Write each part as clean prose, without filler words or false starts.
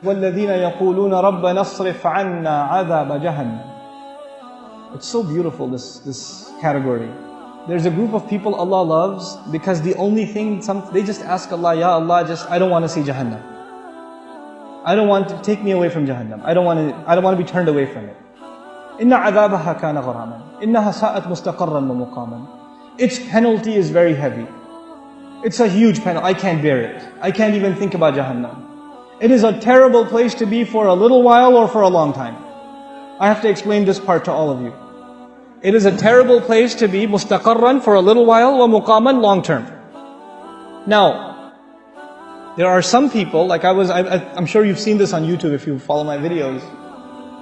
وَالَّذِينَ يَقُولُونَ رَبَّنَا اصْرِفْ عَنَّا عَذَابَ جَهَنَّمَ. It's so beautiful, this category. There's a group of people Allah loves because the only thing, they just ask Allah, Ya Allah, I don't want to see Jahannam. I don't want to take me away from Jahannam. I don't want to be turned away from it. إِنَّ عَذَابَهَا كَانَ غَرَامًا إِنَّهَا سَاءَتْ مُسْتَقَرًّا وَمُقَامًا. Its penalty is very heavy. It's a huge penalty. I can't bear it. I can't even think about Jahannam. It is a terrible place to be for a little while or for a long time. I have to explain this part to all of you. It is a terrible place to be, mustaqarran, for a little while, wa muqaman, long term. Now, there are some people, like I'm sure you've seen this on YouTube if you follow my videos.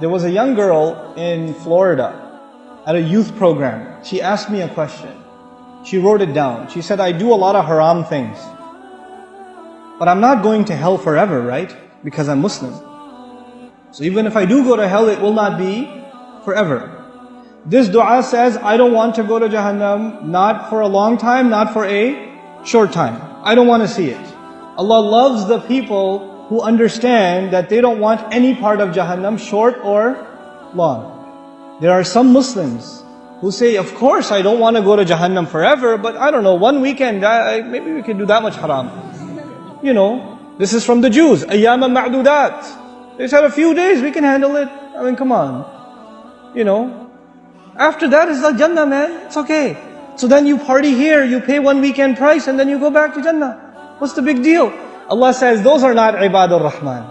There was a young girl in Florida at a youth program. She asked me a question. She wrote it down. She said, I do a lot of haram things. But I'm not going to hell forever, right? Because I'm Muslim. So even if I do go to hell, it will not be forever. This dua says, I don't want to go to Jahannam, not for a long time, not for a short time. I don't want to see it. Allah loves the people who understand that they don't want any part of Jahannam, short or long. There are some Muslims who say, of course I don't want to go to Jahannam forever, but I don't know, one weekend, maybe we can do that much haram. You know, this is from the Jews, ayyama ma'dudat. They said a few days, we can handle it. I mean, come on. You know, after that is the Jannah, man. It's okay. So then you party here, you pay one weekend price, and then you go back to Jannah. What's the big deal? Allah says, those are not Ibadur Rahman.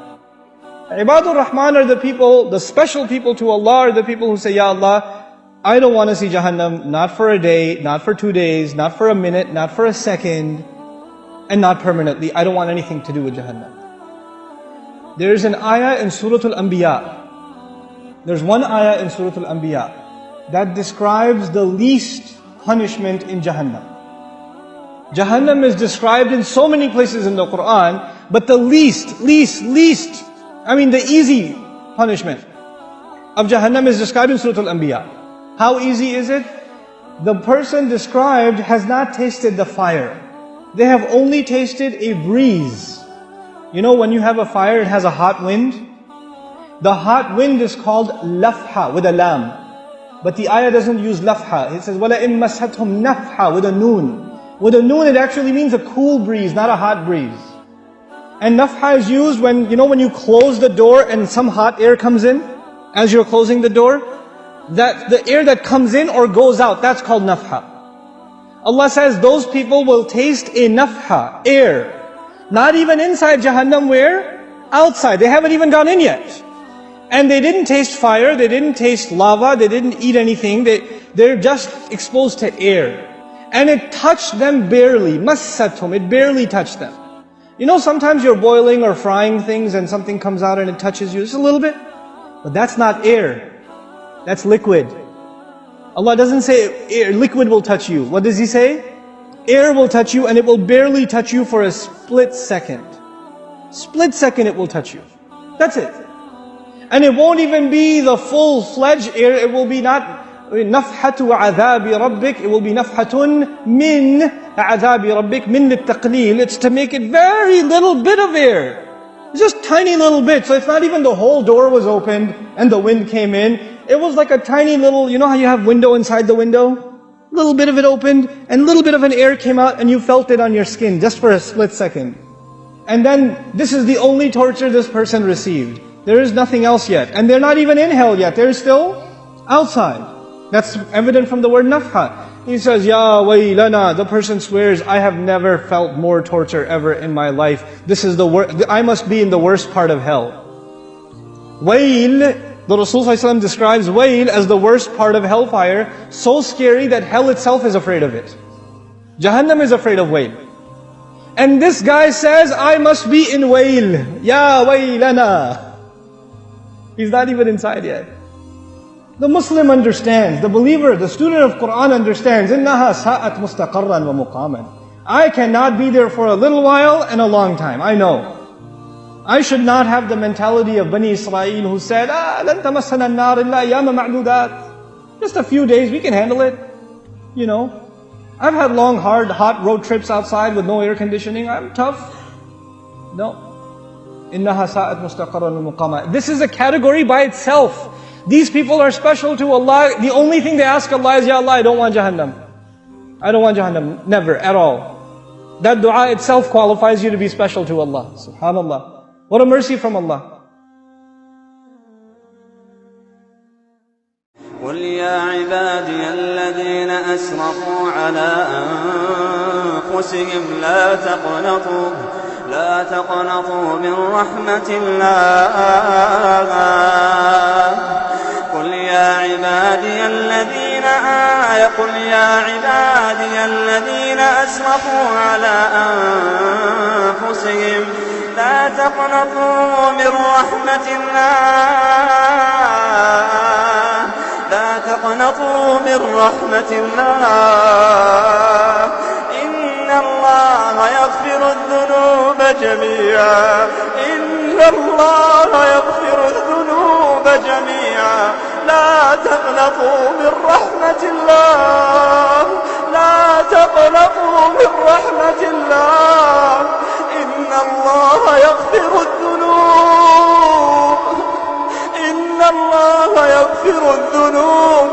Ibadur Rahman are the people, the special people to Allah are the people who say, Ya Allah, I don't want to see Jahannam, not for a day, not for 2 days, not for a minute, not for a second, and not permanently. I don't want anything to do with Jahannam. There is an ayah in Surah Al-Anbiya. There's one ayah in Surah Al-Anbiya that describes the least punishment in Jahannam. Jahannam is described in so many places in the Quran, but the least, the easy punishment of Jahannam is described in Surah Al-Anbiya. How easy is it? The person described has not tasted the fire. They have only tasted a breeze. You know when you have a fire, it has a hot wind? The hot wind is called lafha, with a lam. But the ayah doesn't use lafha. It says, وَلَئِن مَسَّتْهُمْ نَفْحَ, with a noon. With a noon, it actually means a cool breeze, not a hot breeze. And nafha is used when, when you close the door and some hot air comes in, as you're closing the door, that the air that comes in or goes out, that's called nafha. Allah says those people will taste a nafha, air. Not even inside Jahannam, where? Outside. They haven't even gone in yet. And they didn't taste fire, they didn't taste lava, they didn't eat anything, they're just exposed to air. And it touched them barely, massathum, it barely touched them. You know, sometimes you're boiling or frying things and something comes out and it touches you just a little bit. But that's not air, that's liquid. Allah doesn't say air, liquid will touch you. What does He say? Air will touch you and it will barely touch you for a split second. Split second it will touch you. That's it. And it won't even be the full-fledged air, it will be not نَفْحَةُ عَذَابِ رَبِّكَ, it will be نَفْحَةٌ مِّن عَذَابِ رَبِّكَ, مِّن لِلتَّقْلِيلِ. It's to make it very little bit of air. It's just tiny little bit. So it's not even the whole door was opened and the wind came in. It was like a tiny little, you know how you have window inside the window? Little bit of it opened and little bit of an air came out and you felt it on your skin just for a split second. And then this is the only torture this person received. There is nothing else yet. And they're not even in hell yet. They're still outside. That's evident from the word nafha. He says, Ya waylana, the person swears, I have never felt more torture ever in my life. This is the worst, I must be in the worst part of hell. Wayl, the Rasul ﷺ describes wayl as the worst part of hellfire, so scary that hell itself is afraid of it. Jahannam is afraid of wayl. And this guy says, I must be in wayl. Ya waylana. He's not even inside yet. The Muslim understands, the believer, the student of Quran understands, إِنَّهَا سَاءَتْ مُسْتَقَرًّا وَمُقَامًا. I cannot be there for a little while and a long time, I know. I should not have the mentality of Bani Israel who said, لَن تَمَسَّنَا النَّارِ إِلَّا أَيَّامًا مَعْدُودَاتٍ. Just a few days, we can handle it. You know, I've had long, hard, hot road trips outside with no air conditioning. I'm tough. No. إنها ساءت مستقرا ومقاما. This is a category by itself. These people are special to Allah. The only thing they ask Allah is, Ya Allah, I don't want Jahannam. I don't want Jahannam. Never, at all. That dua itself qualifies you to be special to Allah. Subhanallah. What a mercy from Allah. قل يا عبادي الذين أسرفوا على أنفسهم لا تقنطوا من رحمة الله. قل يا عبادي الذين أسرفوا على أنفسهم لا تقنطوا من رحمة الله. لا تقنطوا من رحمة الله. إن الله يغفر الذنوب جميعا. إن الله يغفر الذنوب جميعا. لا تقنطوا من رحمة الله. لا تقنطوا من رحمة الله. إن الله يغفر الذنوب. إن الله يغفر الذنوب.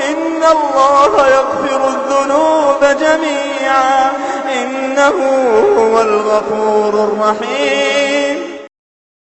إن الله يغفر الذنوب جميعا. إنه هو الغفور الرحيم.